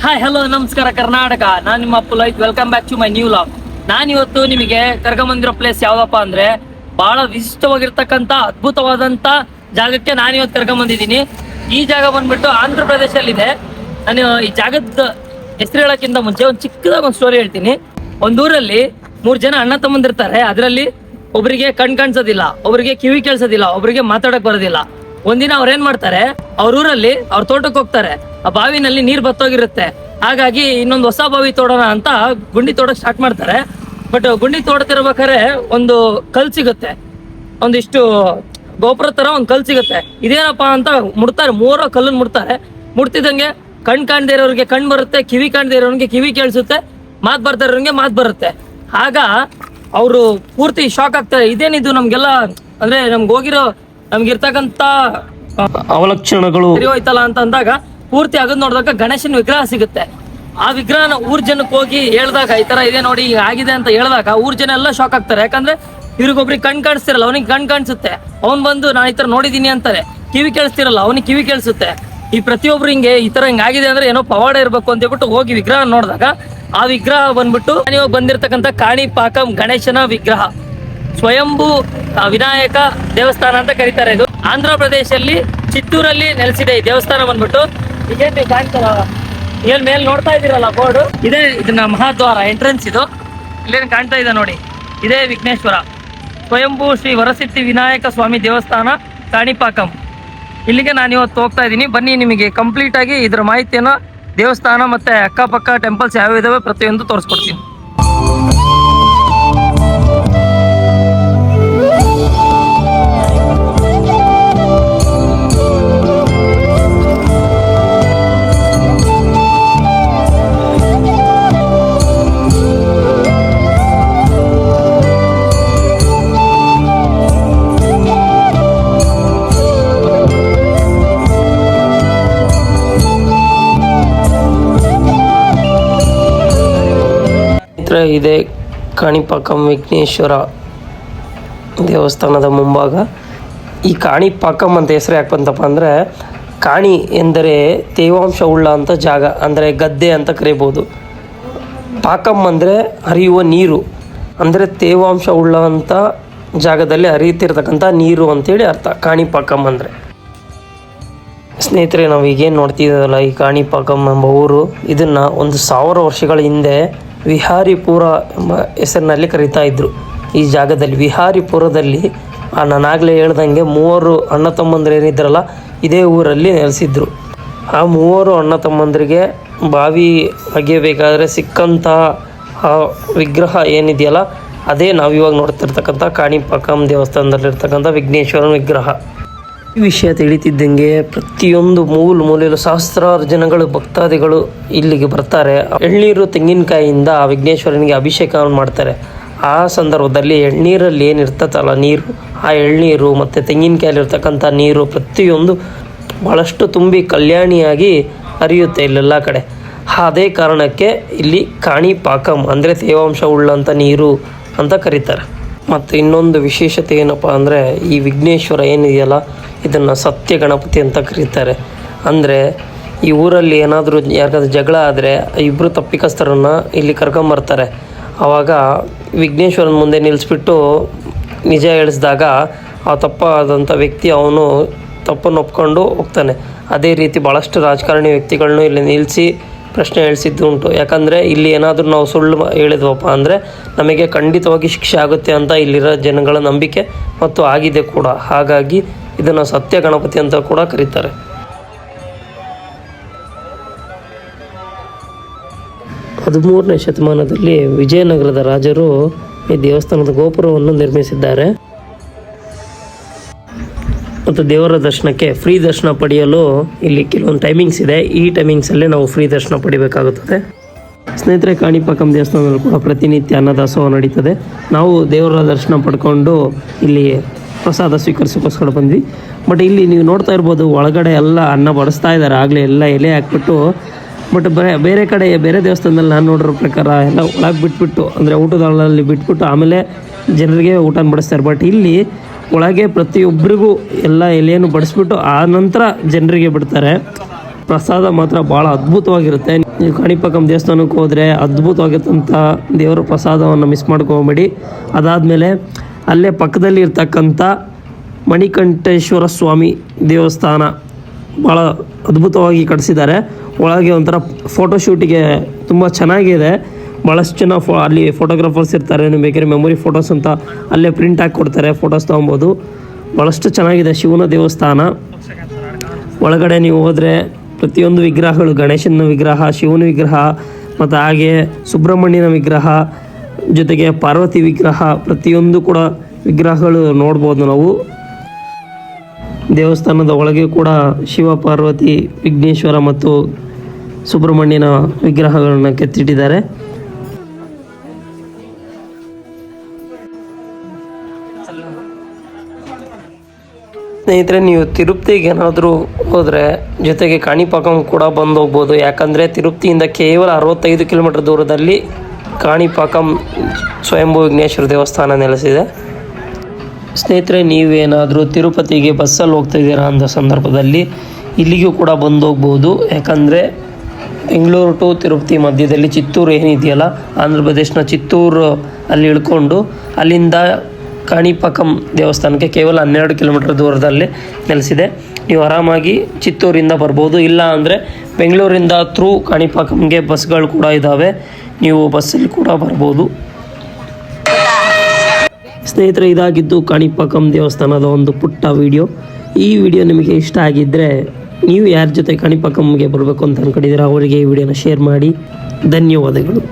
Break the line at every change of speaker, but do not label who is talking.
Hi hello ನಮಸ್ಕಾರ ಕರ್ನಾಟಕ. ನಾನು ನಿಮ್ಮ ಪುಲೈತ್. Welcome back to my new log. ನಾನು ಇವತ್ತು ನಿಮಗೆ ಕರ್ಕೊಂಬಂದಿರೋ ಪ್ಲೇಸ್ ಯಾವ್ದಪ್ಪ ಅಂದ್ರೆ ಬಹಳ ವಿಶಿಷ್ಟವಾಗಿರ್ತಕ್ಕಂಥ ಅದ್ಭುತವಾದಂತ ಜಾಗಕ್ಕೆ ನಾನು ಇವತ್ತು ಕರ್ಕೊಂಬಂದಿದ್ದೀನಿ. ಈ ಜಾಗ ಬಂದ್ಬಿಟ್ಟು ಆಂಧ್ರ ಪ್ರದೇಶಲ್ಲಿದೆ. ನಾನು ಈ ಜಾಗದ ಹೆಸರು ಹೇಳೋಕ್ಕಿಂತ ಮುಂಚೆ ಒಂದು ಚಿಕ್ಕದಾಗ ಒಂದು ಸ್ಟೋರಿ ಹೇಳ್ತೀನಿ. ಒಂದೂರಲ್ಲಿ 3 ಜನ ಅಣ್ಣ ತಮ್ಮಂದಿರ್ತಾರೆ. ಅದರಲ್ಲಿ ಒಬ್ಬರಿಗೆ ಕಾಣಿಸೋದಿಲ್ಲ, ಒಬ್ಬರಿಗೆ ಕಿವಿ ಕೇಳಿಸೋದಿಲ್ಲ, ಒಬ್ಬರಿಗೆ ಮಾತಾಡಕ್ ಬರೋದಿಲ್ಲ. ಒಂದಿನ ಅವ್ರ ಏನ್ ಮಾಡ್ತಾರೆ, ಅವ್ರ ಊರಲ್ಲಿ ಅವ್ರ ತೋಟಕ್ಕೆ ಹೋಗ್ತಾರೆ. ಆ ಬಾವಿನಲ್ಲಿ ನೀರ್ ಬತ್ತೋಗಿರುತ್ತೆ. ಹಾಗಾಗಿ ಇನ್ನೊಂದು ಹೊಸ ಬಾವಿ ತೋಡೋಣ ಅಂತ ಗುಂಡಿ ತೋಡಕ್ ಸ್ಟಾರ್ಟ್ ಮಾಡ್ತಾರೆ. ಬಟ್ ಗುಂಡಿ ತೋಡ್ತಿರ್ಬೇಕಾದ್ರೆ ಒಂದು ಕಲ್ ಸಿಗುತ್ತೆ, ಒಂದಿಷ್ಟು ಗೋಪುರ ತರ ಒಂದು ಕಲ್ ಸಿಗುತ್ತೆ. ಇದೇನಪ್ಪ ಅಂತ ಮುಡ್ತಾರೆ, 3 ಕಲ್ಲನ್ನು ಮುಡ್ತಾರೆ. ಮುಡ್ತಿದಂಗೆ ಕಾಣದೇ ಇರೋರಿಗೆ ಕಣ್ ಬರುತ್ತೆ, ಕಿವಿ ಕಾಣದೇ ಇರೋರಿಗೆ ಕಿವಿ ಕೇಳಿಸುತ್ತೆ, ಮಾತು ಬರ್ತಾ ಇರೋರಿಗೆ ಮಾತು ಬರುತ್ತೆ. ಆಗ ಅವರು ಪೂರ್ತಿ ಶಾಕ್ ಆಗ್ತಾರೆ. ಇದೇನಿದು ನಮ್ಗೆಲ್ಲ ಅಂದ್ರೆ ನಮ್ಗಿರ್ತಕ್ಕಂಥ ಅವಲಕ್ಷಣಗಳು ಹೋಯ್ತಲ್ಲ ಅಂತ ಅಂದಾಗ ಪೂರ್ತಿ ಆಗದ್ ನೋಡಿದಾಗ ಗಣೇಶನ ವಿಗ್ರಹ ಸಿಗುತ್ತೆ. ಆ ವಿಗ್ರಹನ ಊರ್ ಜನಕ್ಕೆ ಹೋಗಿ ಹೇಳ್ದಾಗ ಈ ತರ ಇದೆ ನೋಡಿ ಆಗಿದೆ ಅಂತ ಹೇಳಿದಾಗ ಊರ್ ಜನ ಎಲ್ಲ ಶಾಕ್ ಆಗ್ತಾರೆ. ಯಾಕಂದ್ರೆ ಇವ್ರಿಗೊಬ್ರಿಗೆ ಕಾಣಿಸ್ತಿರಲ್ಲ, ಅವನಿಗೆ ಕಾಣಿಸುತ್ತೆ. ಅವ್ನ್ ಬಂದು ನಾನು ಈ ತರ ನೋಡಿದೀನಿ ಅಂತಾರೆ. ಕಿವಿ ಕೇಳಿಸ್ತಿರಲ್ಲ, ಅವನಿಗೆ ಕಿವಿ ಕೇಳಿಸುತ್ತೆ. ಈ ಪ್ರತಿಯೊಬ್ರು ಹಿಂಗೆ ಈ ತರ ಹಿಂಗಾಗಿದೆ ಅಂದ್ರೆ ಏನೋ ಪವಾಡ ಇರ್ಬೇಕು ಅಂತ ಹೇಳ್ಬಿಟ್ಟು ಹೋಗಿ ವಿಗ್ರಹ ನೋಡಿದಾಗ ಆ ವಿಗ್ರಹ ಬಂದ್ಬಿಟ್ಟು ನೀವು ಬಂದಿರತಕ್ಕಂಥ ಕಾಣಿಪಾಕಂ ಗಣೇಶನ ವಿಗ್ರಹ, ಸ್ವಯಂಭೂ ವಿನಾಯಕ ದೇವಸ್ಥಾನ ಅಂತ ಕರೀತಾರೆ. ಇದು ಆಂಧ್ರ ಪ್ರದೇಶಲ್ಲಿ ಚಿತ್ತೂರಲ್ಲಿ ನೆಲೆಸಿದೆ. ಈ ದೇವಸ್ಥಾನ ಬಂದ್ಬಿಟ್ಟು ಈಗೇನು ಕಾಣ್ತಾರ ಏನ್ ಮೇಲೆ ನೋಡ್ತಾ ಇದ್ದೀರಲ್ಲ ಬೋರ್ಡು, ಇದೇ ಇದನ್ನ ಮಹಾದ್ವಾರ ಎಂಟ್ರೆನ್ಸ್. ಇದು ಇಲ್ಲೇನು ಕಾಣ್ತಾ ಇದೆ ನೋಡಿ, ಇದೇ ವಿಘ್ನೇಶ್ವರ ಸ್ವಯಂಭೂ ಶ್ರೀ ವರಸಿದ್ಧಿ ವಿನಾಯಕ ಸ್ವಾಮಿ ದೇವಸ್ಥಾನ ಕಾಣಿಪಾಕಂ. ಇಲ್ಲಿಗೆ ನಾನು ಇವತ್ತು ಹೋಗ್ತಾ ಇದ್ದೀನಿ. ಬನ್ನಿ ನಿಮಗೆ ಕಂಪ್ಲೀಟ್ ಆಗಿ ಇದರ ಮಾಹಿತಿಯನ್ನು, ದೇವಸ್ಥಾನ ಮತ್ತೆ ಅಕ್ಕಪಕ್ಕ ಟೆಂಪಲ್ಸ್ ಯಾವ ಇದಾವೆ ಪ್ರತಿಯೊಂದು ತೋರಿಸ್ಕೊಡ್ತೀನಿ. ಇದೆ ಕಾಣಿಪಾಕಂ ವಿಘ್ನೇಶ್ವರ ದೇವಸ್ಥಾನದ ಮುಂಭಾಗ. ಈ ಕಾಣಿಪಾಕಂ ಅಂತ ಹೆಸರು ಯಾಕೆ ಬಂತಪ್ಪ ಅಂದರೆ, ಕಾಣಿ ಎಂದರೆ ತೇವಾಂಶ ಉಳ್ಳ ಅಂತ ಜಾಗ, ಅಂದರೆ ಗದ್ದೆ ಅಂತ ಕರೀಬೋದು. ಪಾಕಂ ಅಂದರೆ ಹರಿಯುವ ನೀರು, ಅಂದರೆ ತೇವಾಂಶ ಉಳ್ಳಂಥ ಜಾಗದಲ್ಲಿ ಹರಿಯುತ್ತಿರ್ತಕ್ಕಂಥ ನೀರು ಅಂತೇಳಿ ಅರ್ಥ ಕಾಣಿಪಾಕಂ ಅಂದರೆ. ಸ್ನೇಹಿತರೆ, ನಾವು ಈಗೇನು ನೋಡ್ತಿದ್ದೀವಲ್ಲ ಈ ಕಾಣಿಪಾಕಂ ಎಂಬ ಊರು, ಇದನ್ನು 1000 ವರ್ಷಗಳ ಹಿಂದೆ ವಿಹಾರಿಪುರ ಎಂಬ ಹೆಸರಿನಲ್ಲಿ ಕರೀತಾ ಇದ್ದರು. ಈ ಜಾಗದಲ್ಲಿ ವಿಹಾರಿಪುರದಲ್ಲಿ ನಾನಾಗಲೇ ಹೇಳ್ದಂಗೆ 3 ಅಣ್ಣ ತಮ್ಮಂದಿರು ಏನಿದ್ರಲ್ಲ ಇದೇ ಊರಲ್ಲಿ ನೆಲೆಸಿದ್ರು. ಆ 3 ಅಣ್ಣ ತಮ್ಮಂದರಿಗೆ ಬಾವಿ ಅಗೆಯಬೇಕಾದ್ರೆ ಸಿಕ್ಕಂಥ ಆ ವಿಗ್ರಹ ಏನಿದೆಯಲ್ಲ ಅದೇ ನಾವಿವಾಗ ನೋಡ್ತಿರ್ತಕ್ಕಂಥ ಕಾಣಿಪಾಕಂ ದೇವಸ್ಥಾನದಲ್ಲಿರ್ತಕ್ಕಂಥ ವಿಘ್ನೇಶ್ವರನ ವಿಗ್ರಹ. ಈ ವಿಷಯ ತಿಳಿತಿದ್ದಂಗೆ ಪ್ರತಿಯೊಂದು ಮೂಲೆಯಲ್ಲೂ ಸಹಸ್ರಾರು ಜನಗಳು ಭಕ್ತಾದಿಗಳು ಇಲ್ಲಿಗೆ ಬರ್ತಾರೆ. ಎಳ್ನೀರು ತೆಂಗಿನಕಾಯಿಯಿಂದ ವಿಘ್ನೇಶ್ವರನಿಗೆ ಅಭಿಷೇಕವನ್ನು ಮಾಡ್ತಾರೆ. ಆ ಸಂದರ್ಭದಲ್ಲಿ ಎಳ್ನೀರಲ್ಲಿ ಏನಿರ್ತದಲ್ಲ ನೀರು, ಆ ಎಳ್ನೀರು ಮತ್ತು ತೆಂಗಿನಕಾಯಲ್ಲಿರ್ತಕ್ಕಂಥ ನೀರು ಪ್ರತಿಯೊಂದು ಭಾಳಷ್ಟು ತುಂಬಿ ಕಲ್ಯಾಣಿಯಾಗಿ ಹರಿಯುತ್ತೆ ಇಲ್ಲೆಲ್ಲ ಕಡೆ. ಅದೇ ಕಾರಣಕ್ಕೆ ಇಲ್ಲಿ ಕಾಣಿಪಾಕಂ ಅಂದರೆ ತೇವಾಂಶ ಉಳ್ಳಂಥ ನೀರು ಅಂತ ಕರೀತಾರೆ. ಮತ್ತು ಇನ್ನೊಂದು ವಿಶೇಷತೆ ಏನಪ್ಪ ಅಂದರೆ, ಈ ವಿಘ್ನೇಶ್ವರ ಏನಿದೆಯಲ್ಲ ಇದನ್ನು ಸತ್ಯ ಗಣಪತಿ ಅಂತ ಕರೀತಾರೆ. ಅಂದರೆ ಈ ಊರಲ್ಲಿ ಏನಾದರೂ ಯಾರಿಗಾದ್ರೂ ಜಗಳ ಆದರೆ ಇಬ್ಬರು ತಪ್ಪಿಕಸ್ತರನ್ನು ಇಲ್ಲಿ ಕರ್ಕೊಂಬರ್ತಾರೆ. ಆವಾಗ ವಿಘ್ನೇಶ್ವರನ ಮುಂದೆ ನಿಲ್ಲಿಸ್ಬಿಟ್ಟು ನಿಜ ಹೇಳಿಸಿದಾಗ ಆ ತಪ್ಪಾದಂಥ ವ್ಯಕ್ತಿ ಅವನು ತಪ್ಪನ್ನು ಒಪ್ಕೊಂಡು ಹೋಗ್ತಾನೆ. ಅದೇ ರೀತಿ ಭಾಳಷ್ಟು ರಾಜಕಾರಣಿ ವ್ಯಕ್ತಿಗಳನ್ನೂ ಇಲ್ಲಿ ನಿಲ್ಲಿಸಿ ಪ್ರಶ್ನೆ ಹೇಳಿಸಿದ್ದು ಉಂಟು. ಯಾಕಂದರೆ ಇಲ್ಲಿ ಏನಾದರೂ ನಾವು ಸುಳ್ಳು ಹೇಳಿದ್ವಪ್ಪ ಅಂದರೆ ನಮಗೆ ಖಂಡಿತವಾಗಿ ಶಿಕ್ಷೆ ಆಗುತ್ತೆ ಅಂತ ಇಲ್ಲಿರೋ ಜನಗಳ ನಂಬಿಕೆ ಮತ್ತು ಆಗಿದೆ ಕೂಡ. ಹಾಗಾಗಿ ಇದನ್ನು ಸತ್ಯ ಗಣಪತಿ ಅಂತ ಕೂಡ ಕರೀತಾರೆ. ಹದಿಮೂರನೇ ಶತಮಾನದಲ್ಲಿ ವಿಜಯನಗರದ ರಾಜರು ಈ ದೇವಸ್ಥಾನದ ಗೋಪುರವನ್ನು ನಿರ್ಮಿಸಿದ್ದಾರೆ. ಮತ್ತು ದೇವರ ದರ್ಶನಕ್ಕೆ ಫ್ರೀ ದರ್ಶನ ಪಡೆಯಲು ಇಲ್ಲಿ ಕೆಲವೊಂದು ಟೈಮಿಂಗ್ಸ್ ಇದೆ. ಈ ಟೈಮಿಂಗ್ಸಲ್ಲೇ ನಾವು ಫ್ರೀ ದರ್ಶನ ಪಡಿಬೇಕಾಗುತ್ತದೆ. ಸ್ನೇಹಿತರೆ, ಕಾಣಿಪಾಕಂ ದೇವಸ್ಥಾನದಲ್ಲಿ ಕೂಡ ಪ್ರತಿನಿತ್ಯ ಅನ್ನದಾಸೋಹ ನಡೀತದೆ. ನಾವು ದೇವರ ದರ್ಶನ ಪಡ್ಕೊಂಡು ಇಲ್ಲಿ ಪ್ರಸಾದ ಸ್ವೀಕರಿಸೋಕ್ಕೋಸ್ಕರ ಬಂದ್ವಿ. ಬಟ್ ಇಲ್ಲಿ ನೀವು ನೋಡ್ತಾ ಇರ್ಬೋದು, ಒಳಗಡೆ ಎಲ್ಲ ಅನ್ನ ಬಡಿಸ್ತಾ ಇದ್ದಾರೆ. ಆಗಲೇ ಎಲ್ಲ ಎಲೆ ಹಾಕ್ಬಿಟ್ಟು. ಬಟ್ ಬೇರೆ ಕಡೆ ಬೇರೆ ದೇವಸ್ಥಾನದಲ್ಲಿ ನಾನು ನೋಡಿರೋ ಪ್ರಕಾರ ಎಲ್ಲ ಒಳಗೆ ಬಿಟ್ಬಿಟ್ಟು, ಅಂದರೆ ಊಟದ ಹಾಲಲ್ಲಿ ಬಿಟ್ಬಿಟ್ಟು ಆಮೇಲೆ ಜನರಿಗೆ ಊಟನ ಬಡಿಸ್ತಾರೆ. ಬಟ್ ಇಲ್ಲಿ ಒಳಗೆ ಪ್ರತಿಯೊಬ್ಬರಿಗೂ ಎಲ್ಲ ಎಲೆಯನ್ನು ಬಡಿಸ್ಬಿಟ್ಟು ಆ ನಂತರ ಜನರಿಗೆ ಬಿಡ್ತಾರೆ.
ಪ್ರಸಾದ ಮಾತ್ರ ಭಾಳ ಅದ್ಭುತವಾಗಿರುತ್ತೆ. ನೀವು ಕಾಣಿಪಾಕಂ ದೇವಸ್ಥಾನಕ್ಕೆ ಹೋದರೆ ಅದ್ಭುತವಾಗಿರ್ತಂಥ ದೇವರ ಪ್ರಸಾದವನ್ನು ಮಿಸ್ ಮಾಡ್ಕೊಬೇಡಿ. ಅದಾದಮೇಲೆ ಅಲ್ಲೇ ಪಕ್ಕದಲ್ಲಿ ಇರ್ತಕ್ಕಂಥ ಮಣಿಕಂಠೇಶ್ವರ ಸ್ವಾಮಿ ದೇವಸ್ಥಾನ ಭಾಳ ಅದ್ಭುತವಾಗಿ ಕಟ್ಟಿಸಿದ್ದಾರೆ. ಒಳಗೆ ಒಂಥರ ಫೋಟೋಶೂಟಿಗೆ ತುಂಬ ಚೆನ್ನಾಗಿದೆ. ಭಾಳಷ್ಟು ಜನ ಅಲ್ಲಿ ಫೋಟೋಗ್ರಾಫರ್ಸ್ ಇರ್ತಾರೆ. ನೀವು ಬೇಕಾದ್ರೆ ಮೆಮೊರಿ ಫೋಟೋಸ್ ಅಂತ ಅಲ್ಲೇ ಪ್ರಿಂಟ್ ಹಾಕಿ ಕೊಡ್ತಾರೆ, ಫೋಟೋಸ್ ತೊಗೊಬೋದು. ಭಾಳಷ್ಟು ಚೆನ್ನಾಗಿದೆ ಶಿವನ ದೇವಸ್ಥಾನ. ಒಳಗಡೆ ನೀವು ಹೋದರೆ ಪ್ರತಿಯೊಂದು ವಿಗ್ರಹಗಳು, ಗಣೇಶನ ವಿಗ್ರಹ, ಶಿವನ ವಿಗ್ರಹ, ಮತ್ತು ಹಾಗೆ ಸುಬ್ರಹ್ಮಣ್ಯನ ವಿಗ್ರಹ, ಜೊತೆಗೆ ಪಾರ್ವತಿ ವಿಗ್ರಹ, ಪ್ರತಿಯೊಂದು ಕೂಡ ವಿಗ್ರಹಗಳು ನೋಡ್ಬೋದು ನಾವು. ದೇವಸ್ಥಾನದ ಒಳಗೆ ಕೂಡ ಶಿವ, ಪಾರ್ವತಿ, ವಿಘ್ನೇಶ್ವರ ಮತ್ತು ಸುಬ್ರಹ್ಮಣ್ಯನ ವಿಗ್ರಹಗಳನ್ನು ಕೆತ್ತಿಟ್ಟಿದ್ದಾರೆ. ಸ್ನೇಹಿತರೆ, ನೀವು ತಿರುಪತಿಗೆ ಏನಾದರೂ ಹೋದರೆ ಜೊತೆಗೆ ಕಾಣಿಪಾಕಂ ಕೂಡ ಬಂದು ಹೋಗ್ಬೋದು. ಯಾಕಂದರೆ ತಿರುಪತಿಯಿಂದ ಕೇವಲ 65 ಕಿಲೋಮೀಟರ್ ದೂರದಲ್ಲಿ ಕಾಣಿಪಾಕಂ ಸ್ವಯಂಭೂ ವಿಘ್ನೇಶ್ವರ ದೇವಸ್ಥಾನ ನೆಲೆಸಿದೆ. ಸ್ನೇಹಿತರೆ, ನೀವೇನಾದರೂ ತಿರುಪತಿಗೆ ಬಸ್ಸಲ್ಲಿ ಹೋಗ್ತಾ ಇದ್ದೀರಾ ಅಂದ ಸಂದರ್ಭದಲ್ಲಿ ಇಲ್ಲಿಗೂ ಕೂಡ ಬಂದು ಹೋಗ್ಬೋದು. ಯಾಕಂದರೆ ಬೆಂಗಳೂರು ಟು ತಿರುಪತಿ ಮಧ್ಯದಲ್ಲಿ ಚಿತ್ತೂರು ಏನಿದೆಯಲ್ಲ, ಆಂಧ್ರ ಪ್ರದೇಶನ ಚಿತ್ತೂರು ಅಲ್ಲಿ ಇಳ್ಕೊಂಡು ಅಲ್ಲಿಂದ ಕಾಣಿಪಾಕಂ ದೇವಸ್ಥಾನಕ್ಕೆ ಕೇವಲ 12 ಕಿಲೋಮೀಟರ್ ದೂರದಲ್ಲಿ ನೆಲೆಸಿದೆ. ನೀವು ಆರಾಮಾಗಿ ಚಿತ್ತೂರಿಂದ ಬರ್ಬೋದು. ಇಲ್ಲ ಅಂದರೆ ಬೆಂಗಳೂರಿಂದ ಥ್ರೂ ಕಾಣಿಪಾಕಂಗೆ ಬಸ್ಗಳು ಕೂಡ ಇದ್ದಾವೆ, ನೀವು ಬಸ್ಸಲ್ಲಿ ಕೂಡ ಬರ್ಬೋದು. ಸ್ನೇಹಿತರೆ, ಇದಾಗಿದ್ದು ಕಾಣಿಪಾಕಂ ದೇವಸ್ಥಾನದ ಒಂದು ಪುಟ್ಟ ವಿಡಿಯೋ. ಈ ವಿಡಿಯೋ ನಿಮಗೆ ಇಷ್ಟ ಆಗಿದ್ದರೆ ನೀವು ಯಾರ ಜೊತೆ ಕಾಣಿಪಾಕಂಗೆ ಬರಬೇಕು ಅಂತ ಅಂದ್ಕೊಂಡಿದ್ದೀರಾ ಅವರಿಗೆ ಈ ವಿಡಿಯೋನ ಶೇರ್ ಮಾಡಿ. ಧನ್ಯವಾದಗಳು.